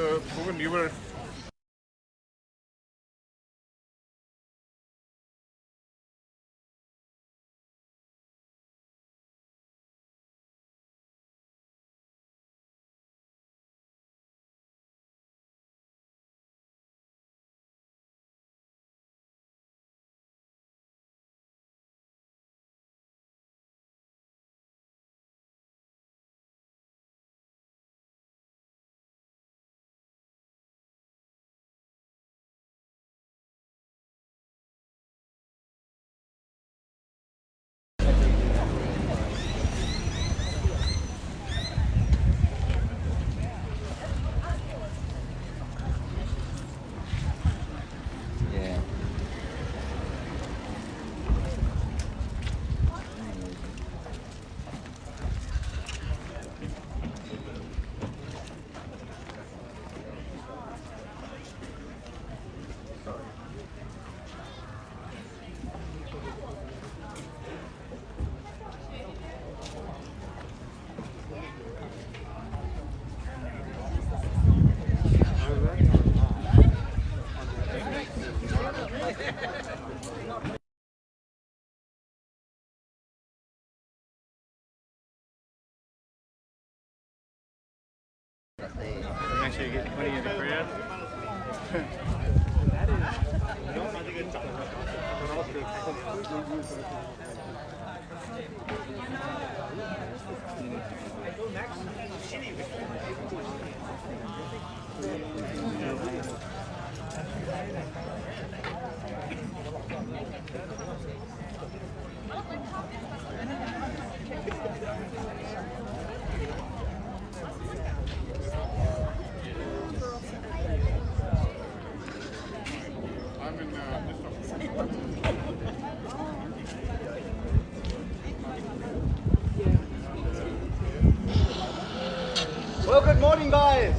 proven newer. Make sure you get plenty in the crowd. Well, good morning, guys.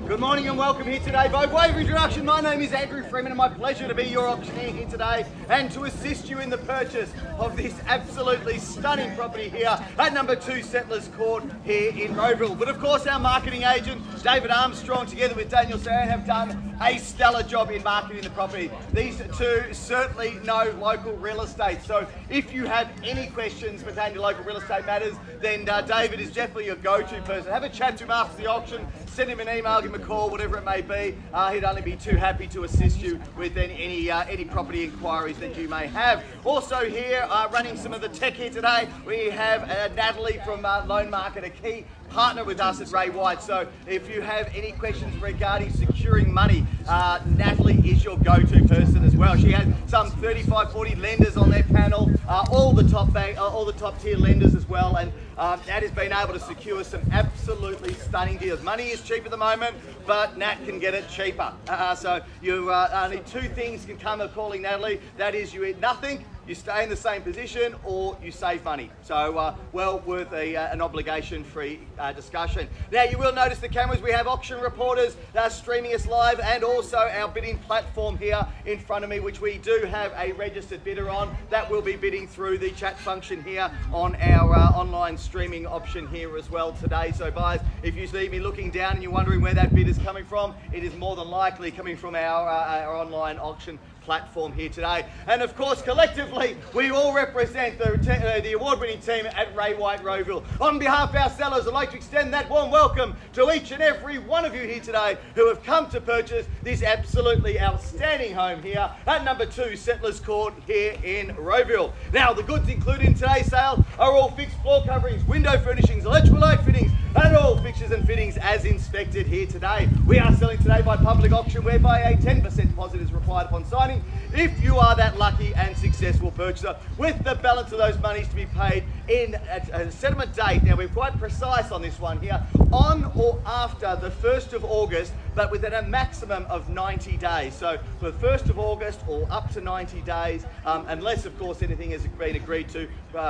Good morning and welcome here today. By way of introduction, my name is Andrew Freeman and my pleasure to be your auctioneer here today and to assist you in the purchase of this absolutely stunning property here at number 2 Settlers Court here in Rowville. But of course, our marketing agent, David Armstrong, together with Daniel Seyran, have done a stellar job in marketing the property. These two certainly know local real estate. So if you have any questions pertaining to local real estate matters, then David is definitely your go-to person. Have a chat to him after the auction, send him an email, give him a call, whatever it may be. He'd only be too happy to assist you with any property inquiries that you may have. Also here, running some of the tech here today, we have Natalie from Loan Market, a key partner with us at Ray White. So if you have any questions regarding securing money, Natalie is your go-to person as well. She has some 35, 40 lenders on their panel, all the top tier lenders as well, and Nat has been able to secure some absolutely stunning deals. Money is cheap at the moment, but Nat can get it cheaper. So you only two things can come of calling Natalie. That is, you eat nothing, you stay in the same position, or you save money. So well worth an obligation-free discussion. Now you will notice the cameras. We have auction reporters streaming us live, and also our bidding platform here in front of me, which we do have a registered bidder on. That will be bidding through the chat function here on our online streaming option here as well today. So buyers, if you see me looking down and you're wondering where that bid is coming from, it is more than likely coming from our online auction platform here today. And of course, collectively, we all represent the award-winning team at Ray White Rowville. On behalf of our sellers, I'd like to extend that warm welcome to each and every one of you here today who have come to purchase this absolutely outstanding home here at number 2 Settlers Court here in Rowville. Now, the goods included in today's sale are all fixed floor coverings, window furnishings, electrical light fittings, and all fixtures and fittings as inspected here today. We are selling today by public auction, whereby a 10% deposit is required upon signing if you are that lucky and successful purchaser, with the balance of those monies to be paid in a settlement date. Now, we're quite precise on this one here, on or after the 1st of August but within a maximum of 90 days. So for the 1st of August or up to 90 days, unless of course anything has been agreed to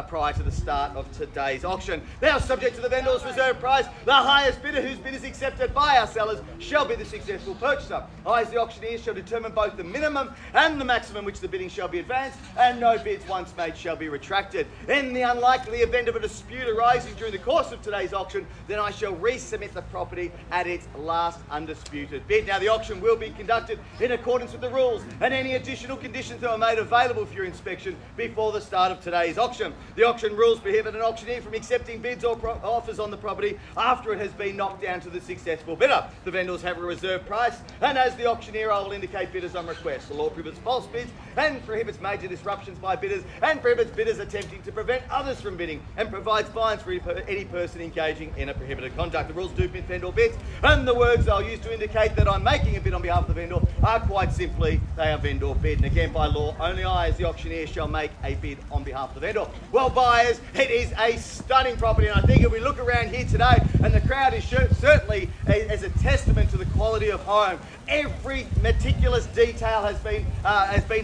prior to the start of today's auction. Now, subject to the vendor's reserve price, the highest bidder whose bid is accepted by our sellers shall be the successful purchaser. I, as the auctioneer, shall determine both the minimum and the maximum which the bidding shall be advanced, and no bids once made shall be retracted. In the unlikely event of a dispute arising during the course of today's auction, then I shall resubmit the property at its last undisputed bid. Now, the auction will be conducted in accordance with the rules and any additional conditions that are made available for your inspection before the start of today's auction. The auction rules prohibit an auctioneer from accepting bids or offers on the property after it has been knocked down to the successful bidder. The vendors have a reserve price, and as the auctioneer, I will indicate bidders on request. The law prohibits false bids and prohibits major disruptions by bidders and prohibits bidders attempting to prevent others from bidding and provides fines for any person engaging in a prohibited conduct. The rules do pin vendor bids, and the words I'll use to indicate that I'm making a bid on behalf of the vendor are quite simply, they are vendor bid. And again, by law, only I, as the auctioneer, shall make a bid on behalf of the vendor. Well, buyers, it is a stunning property, and I think if we look around here today, and the crowd is certainly as a testament to the quality of home. Every meticulous detail has been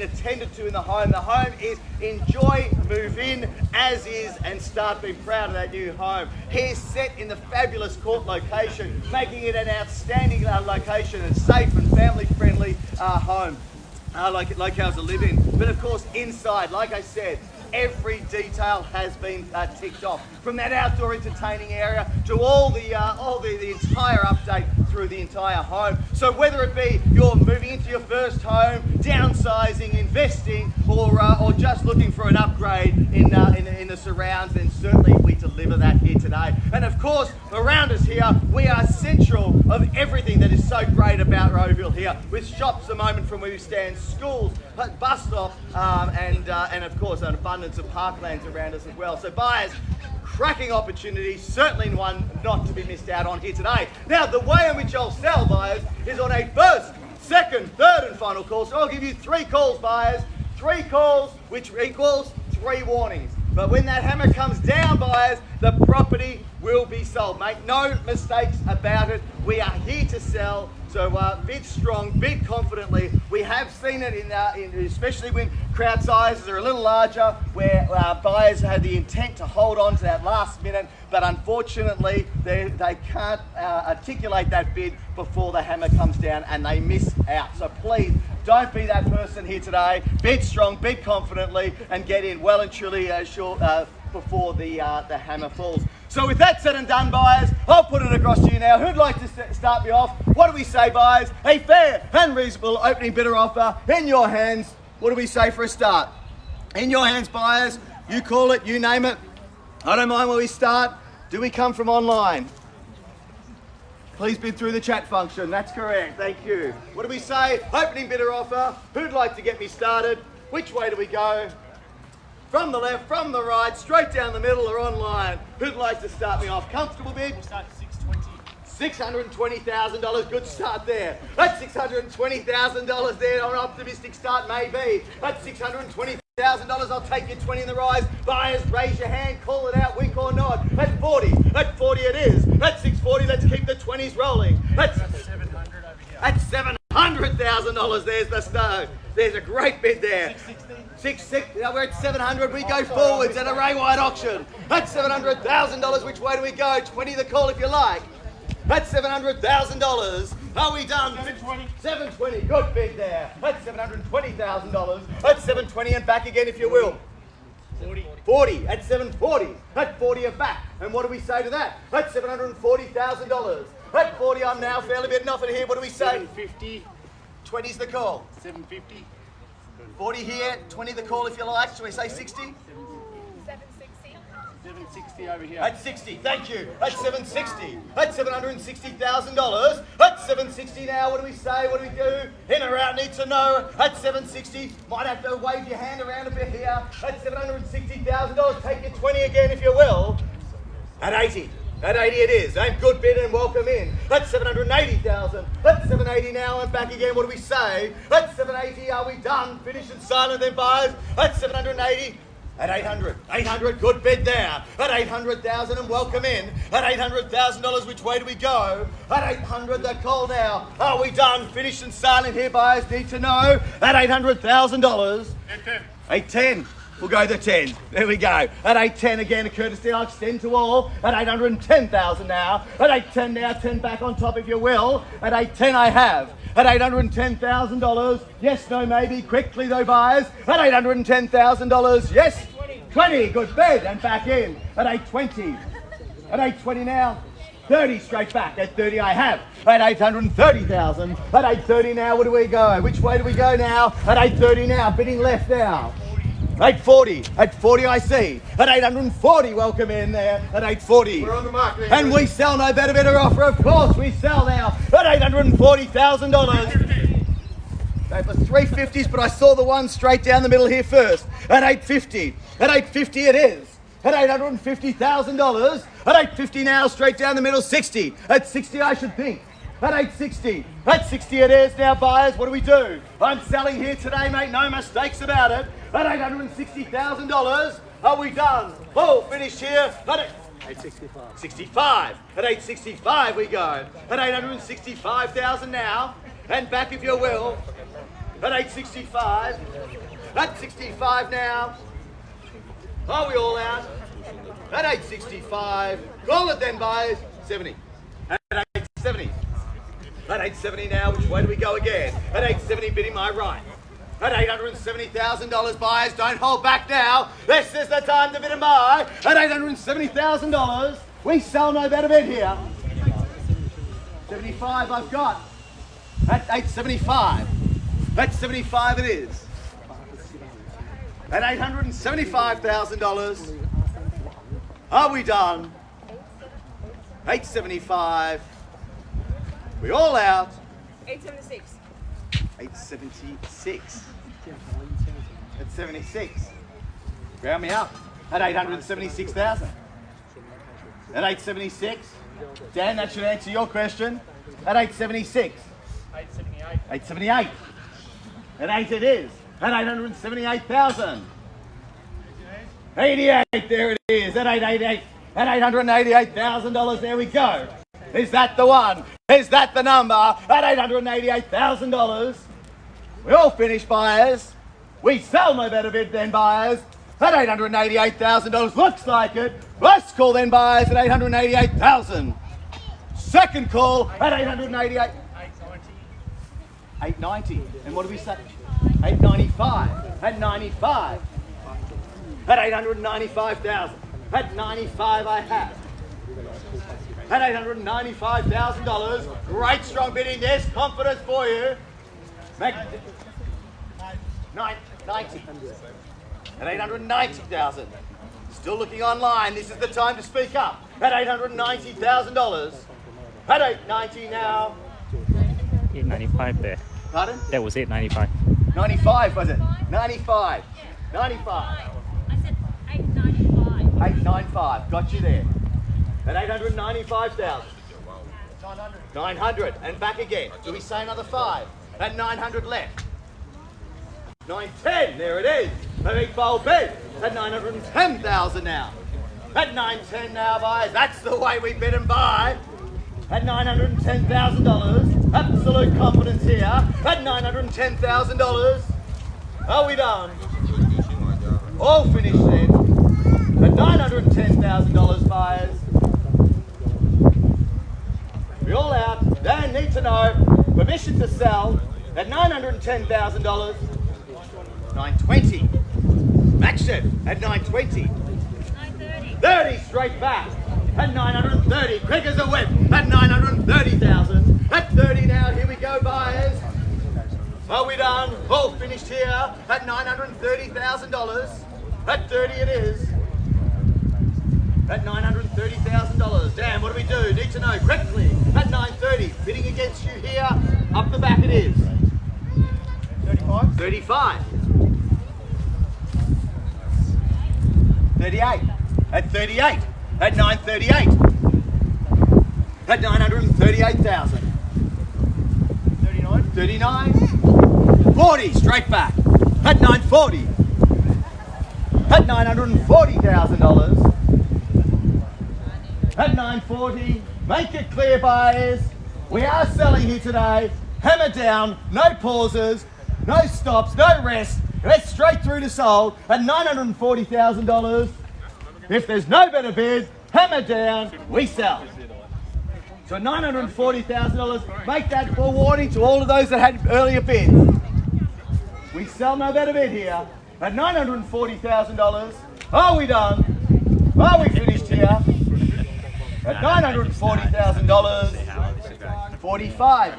attended to in the home. The home is enjoy, move in as is, and start being proud of that new home. Here's set in the fabulous court location, making it an outstanding location and safe and family-friendly home. Locales to live in. But of course, inside, like I said, every detail has been ticked off, from that outdoor entertaining area to all the entire update through the entire home. So whether it be you're moving into your first home, downsizing, investing, or just looking for an upgrade in the surrounds, then certainly we deliver that here today. And of course, around us here, we are central of everything that is so great about Rowville here, with shops a moment from where we stand, schools, bus stop, and of course an abundance of parklands around us as well. So buyers, cracking opportunity, certainly one not to be missed out on here today. Now, the way in which I'll sell, buyers, is on a first, second, third and final call. So I'll give you 3 calls, buyers, 3 calls, which equals 3 warnings. But when that hammer comes down, buyers, the property will be sold. Make no mistakes about it. We are here to sell. So bid strong, bid confidently. We have seen it especially when crowd sizes are a little larger, where buyers had the intent to hold on to that last minute, but unfortunately they can't articulate that bid before the hammer comes down and they miss out. So please don't be that person here today. Bid strong, bid confidently, and get in well and truly before the hammer falls. So with that said and done, buyers, I'll put it across to you now. Who'd like to start me off? What do we say, buyers? A fair and reasonable opening bidder offer in your hands. What do we say for a start? In your hands, buyers. You call it, you name it. I don't mind where we start. Do we come from online? Please bid through the chat function. That's correct. Thank you. What do we say? Opening bidder offer. Who'd like to get me started? Which way do we go? From the left, from the right, straight down the middle, or online? Who'd like to start me off? Comfortable bid? We'll start at $620. $620,000, good start there. That's $620,000 there, an optimistic start maybe. That's $620,000, I'll take your 20 in the rise. Buyers, raise your hand, call it out, wink or nod. At 40 it is. At 640, let's keep the 20s rolling. That's 700 over here. At $700,000, there's the stove. There's a great bid there. 660. Now we're at 700. We go forwards at a Ray-wide auction. That's $700,000. Which way do we go? 20 the call if you like. That's $700,000. Are we done? 720. 720. Good bid there. That's $720,000. That's 720 and back again if you will. 40 at 740. At 40 and back. And what do we say to that? That's $740,000. At 40, I'm now fairly bidding off it here. What do we say? 750. 20's the call. 750. 40 here, 20 the call if you like. Shall we say 60? 760. 760 over here. At 60, thank you. At 760. At $760,000. At 760 now, what do we say? What do we do? In or out, need to know. At 760, might have to wave your hand around a bit here. At $760,000, take your 20 again if you will. At 80. At 80 it is. And good bid and welcome in. That's 780,000. That's 780 now and back again. What do we say? That's 780. Are we done? Finished and silent then, buyers. That's 780. At 800, 800, good bid there. At 800,000 and welcome in. At $800,000, which way do we go? At 800, the call now. Are we done? Finished and silent here, buyers need to know. At $800,000. 810. 810. We'll go the 10. There we go. At 810 again, a courtesy I'll extend to all. At 810,000 now. At 810 now, 10 back on top if you will. At 810 I have. At $810,000. Yes, no, maybe. Quickly though, buyers. At $810,000. Yes. 20. Good bid. And back in. At 820. At 820 now. 30 straight back. At 30 I have. At 830,000. At 830 now, where do we go? Which way do we go now? At 830 now. Bidding left now. 840. At 40 I see. At 840, welcome in there. At 840. We're on the mark there. And we sell no better offer, of course. We sell now at $840,000. They were 350s, but I saw the one straight down the middle here first. At 850. At 850 it is. At $850,000. At 850 now, straight down the middle, 60. At 60 I should think. At 860. At 60 it is now, buyers. What do we do? I'm selling here today, mate. No mistakes about it. At $860,000. Are we done? Oh, finished here. At 865. 65. At 865 we go. At 865,000 now. And back if you will. At 865. At 65 now. Are we all out? At 865. Call it then, buyers. 70. At 870. At 870 now, which way do we go again? At 870 bidding my right. At $870,000, buyers, don't hold back now. This is the time to bid and buy. At $870,000, we sell no better bid here. 75 I've got. At 875. At 75 it is. At $875,000. Are we done? 875. We all out. 876. 876. At 76. Round me up. At 876,000. At 876. Dan, that should answer your question. At 876. 878. 878. At 8 it is. At 878,000. 88. There it is. At 888. At $888,000. There we go. Is that the one? Is that the number? At $888,000. We all finish, buyers. We sell no better bid than buyers. At $888,000. Looks like it. First call then, buyers, at $888,000. Second call at 888. 890. And what do we say? 895. At 95. At 895,000. At 95 I have. At $895,000. Great strong bidding. There's confidence for you. 90. At 890,000. Still looking online. This is the time to speak up. At $890,000. At 890 now. 895 there. Pardon? That was 895. 95 was it? 95. 95. I said 895. 895. Got you there. At 895,000. 900. 900. And back again. Do we say another 5? At 900 left. 910. There it is. A big bold bid. At 910,000 now. At 910 now, buyers. That's the way we bid and buy. At $910,000. Absolute confidence here. At $910,000. Are we done? All finished then. At $910,000, buyers. We all out. Dan need to know. Permission to sell at $910,000. 920. Matched it at 920. 930. 30 straight back at 930. Quick as a whip at 930,000. At 30 now. Here we go, buyers. Are we done? All finished here at $930,000. At 30 it is. At $930,000. Damn, what do we do? Need to know quickly. At 930. Bidding against you here. Up the back it is. 35. 35. 38. At 38. At 938. At 938,000. 39. 39. 40. Straight back. At 940. at $940,000. At $940, make it clear, buyers. We are selling here today. Hammer down, no pauses, no stops, no rest. Let's straight through to sold at $940,000. If there's no better bid, hammer down, we sell. So $940,000, make that forewarning to all of those that had earlier bids. We sell no better bid here at $940,000. Are we done? Are we finished here? At $940,000, 45.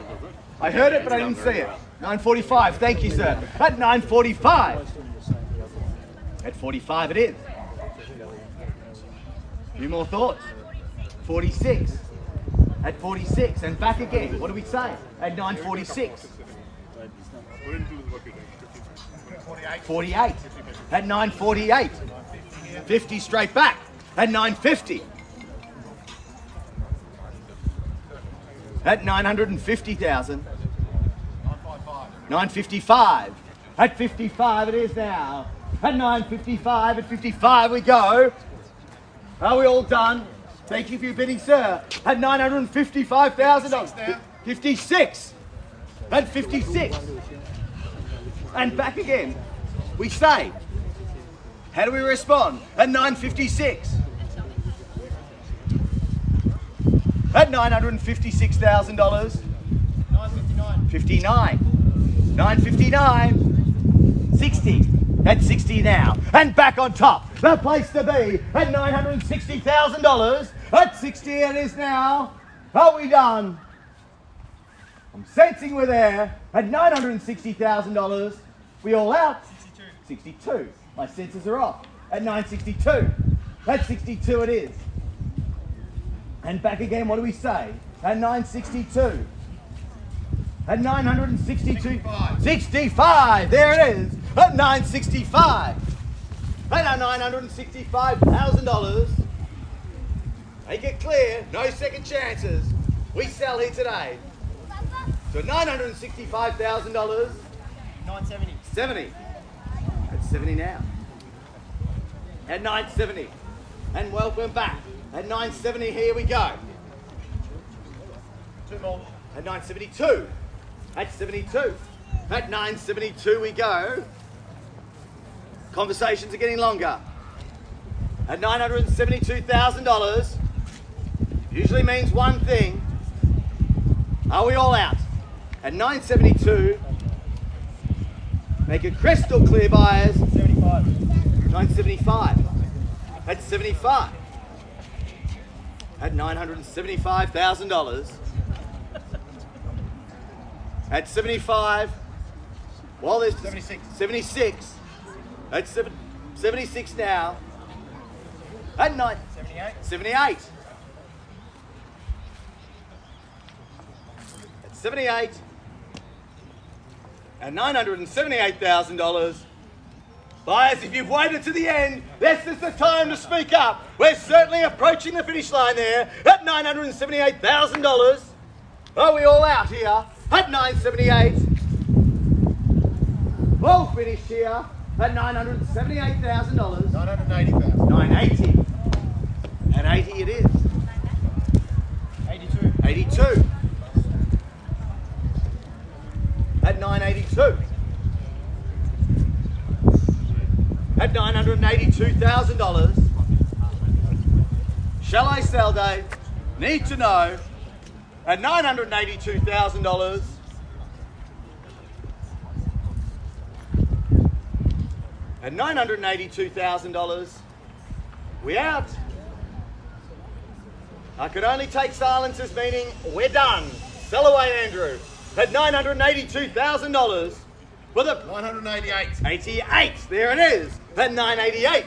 I heard it, but I didn't see it. 945, thank you, sir. At 945. At 45 it is. Few more thoughts. 46. At 46, and back again. What do we say? At 946. 48. At 948. 50 straight back. At 950. At 950,000. 955. At 55 it is now. At 955, at 55 we go. Are we all done? Thank you for your bidding, sir. At $955,000. 56. At 56. And back again. We say. How do we respond? At 956. At $956,000. 959. 59. 959. 60. At 60 now. And back on top. The place to be at $960,000. At 60 it is now. Are we done? I'm sensing we're there. At $960,000. We all out? 62. My senses are off. At 962. At 62 it is. And back again, what do we say? At 962. At 962. 65. There it is. At 965. At our $965,000. Make it clear, no second chances. We sell here today. So $965,000. 970. 70. At 70 now. At 970. And welcome back. At 970, here we go. Two more. At 972. At 72. At 972 we go. Conversations are getting longer. At $972,000 usually means one thing. Are we all out? At 972, make it crystal clear, buyers. 75. 975. At 75. At $975,000. At 75. Well, there's 76. 76. At 76 now. At 78. 78. At 78. At $978,000. Buyers, if you've waited to the end, this is the time to speak up. We're certainly approaching the finish line there at $978,000. Are we all out here at 978? All finished here at $978,000. 980,000. 980. At 80 it is. 82. 82. At 982. At $982,000. Shall I sell, Dave? Need to know. At $982,000. At $982,000. We out. I could only take silences, meaning we're done. Sell away, Andrew. At $982,000 for the 988. 88. There it is. At 988.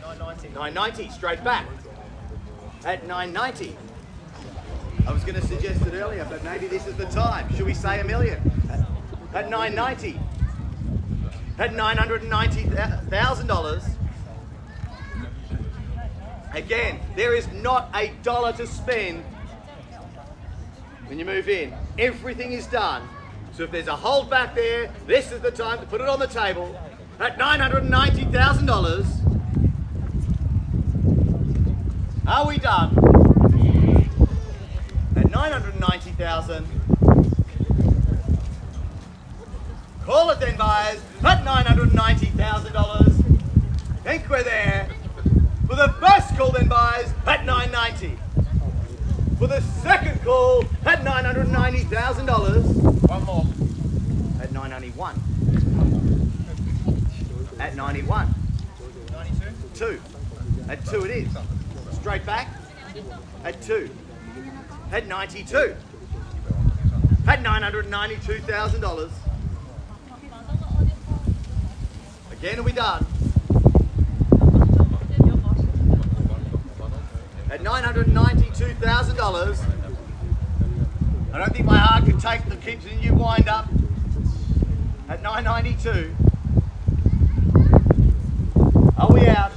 990. 990. Straight back. At 990. I was going to suggest it earlier, but maybe this is the time. Should we say $1 million? At 990. At $990,000. Again, there is not a dollar to spend when you move in. Everything is done. So if there's a hold back there, this is the time to put it on the table. at $990,000. Are we done? At $990,000. Call it then, buyers, at $990,000. Think we're there. For the first call then, buyers, at $990,000. For the second call, at $990,000. One more. At $991,000. At $91,000. 92. 2. At 2 it is. Straight back. At 2. At $92,000. At $992,000. Again, are we done? At $992,000. I don't think my heart could take the continue wind up. At $992,000. Are we out?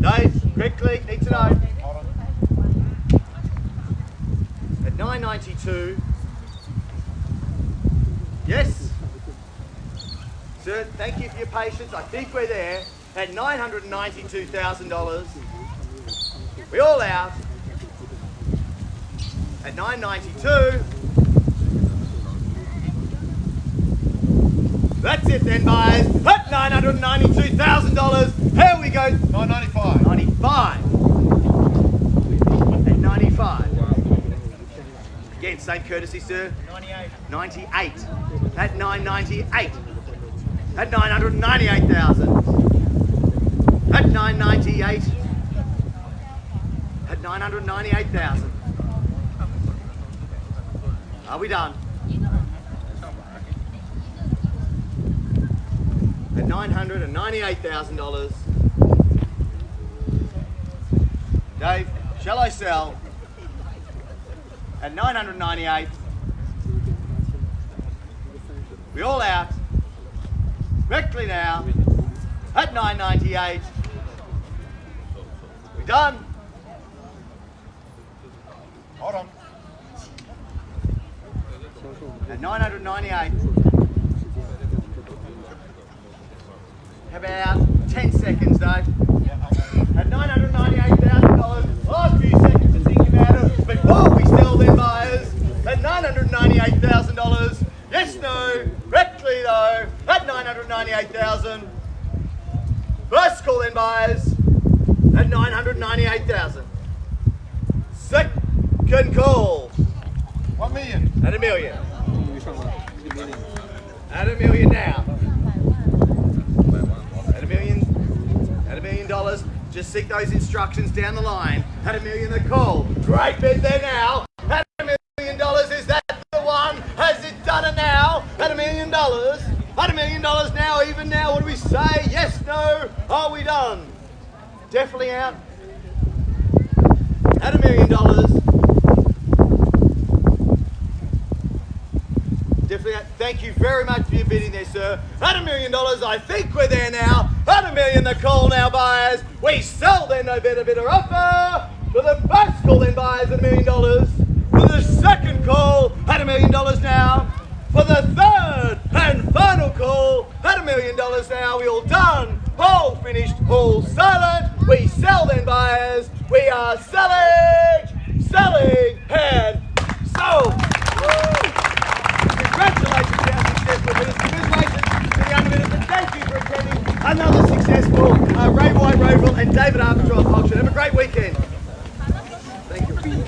Dave, quickly, need to know. Hold on. At $992,000. Yes. Sir, thank you for your patience. I think we're there. At $992,000. We all out. At $992,000. That's it then, buyers. At $992,000. Here we go. 995. 95. At 95. Again, same courtesy, sir. 98. 98. At 998. At 998,000. At 998. At 998,000. Are we done? At $998,000. Dave, shall I sell? At $998,000. We all out. Quickly now. At $998,000. We done? Hold on. At $998,000. How about 10 seconds, Dave? At $998,000. Last few seconds to think about it before we sell them, buyers. At $998,000. Yes, no. Correctly though. At $998,000. First call then, buyers. At $998,000. Second call. 1 million. At $1 million. At $1 million now. At $1 million. At $1 million. Just seek those instructions down the line. At $1 million the call. Great bid there now. At $1 million, is that the one? Has it done it now? At $1 million. At $1 million now, even now, what do we say? Yes, no, are we done? Definitely out. At $1 million. Definitely out. Thank you very much for your bidding there, sir. At $1 million, I think we're there now. At $1 million the call now, buyers. We sell then, no better bidder offer. For the first call then, buyers, at $1 million. For the second call, at $1 million now. For the third and final call, at $1 million now. We all done, all finished, all silent. We sell then, buyers. We are selling, and sold. Woo! Congratulations to our successful bidders. Congratulations to the underbidders, and thank you for attending another successful Ray White, Rowville and David Armstrong auction. Have a great weekend. Thank you.